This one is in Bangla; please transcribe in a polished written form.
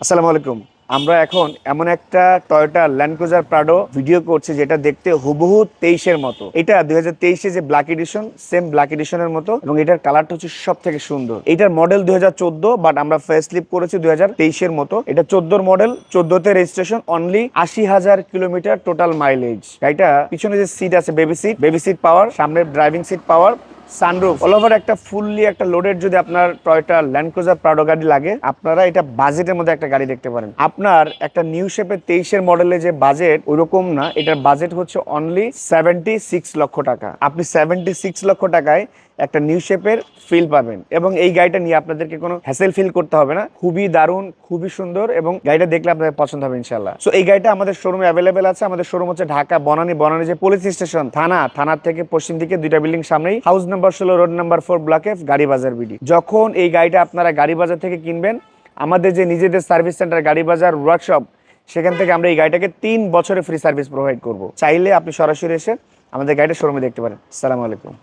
আসসালামু আলাইকুম। আমরা এখন এমন একটা Toyota Land Cruiser Prado video করছি যেটা দেখতে হুবহু 23-এর মতো। এটা 2023-এ যে ব্ল্যাক এডিশন, সেম ব্ল্যাক এডিশনের মতো, এবং এটার কালারটা হচ্ছে সব থেকে সুন্দর। এটার মডেল 2014, বাট আমরা ফেস লিপ করেছি 2023-এর মতো। এটা 14-র মডেল, 14-তে registration, only 80,000 kilometre total mileage. গাড়িটা পিছনে যে সিট আছে বেবি সিট পাওয়ার, সামনে driving seat power, sunroof, all over একটা ফুললি একটা লোডেড যদি আপনার টয়োটা ল্যান্ড ক্রুজার প্রাডো গাড়ি লাগে, আপনারা এটা বাজেটের মধ্যে একটা গাড়ি দেখতে পারেন। আপনার একটা নিউ শেপের 23-এর মডেলে যে বাজেট, ওইরকম না। এটার বাজেট হচ্ছে অনলি 76 লক্ষ টাকা। আপনি 76 লক্ষ টাকায় একটা নিউ শেপের ফিল পাবেন, এবং এই গাড়িটা নিয়ে আপনাদেরকে কোনো হ্যাসেল ফিল করতে হবে না। খুবই দারুণ, খুবই সুন্দর, এবং গাড়িটা দেখলে আপনাদের পছন্দ হবে ইনশাল্লাহ। সো এই গাড়িটা আমাদের শোরুমে অ্যাভেলেবেল আছে। আমাদের শোরুম হচ্ছে ঢাকা বনানী যে পুলিশ স্টেশন, থানার থেকে পশ্চিম দিকে 2টা বিল্ডিং সামনেই, house number 16, road number 4, block F, গাড়ি বাজার বিডি। যখন এই গাড়িটা আপনারা গাড়ি বাজার থেকে কিনবেন, আমাদের যে নিজেদের সার্ভিস সেন্টার গাড়ি বাজার ওয়ার্কশপ, সেখান থেকে আমরা এই গাড়িটাকে 3 বছরের ফ্রি সার্ভিস প্রোভাইড করব। চাইলে আপনি সরাসরি এসে আমাদের গাড়িটা শোরুমে দেখতে পারেন। আসসালামু আলাইকুম।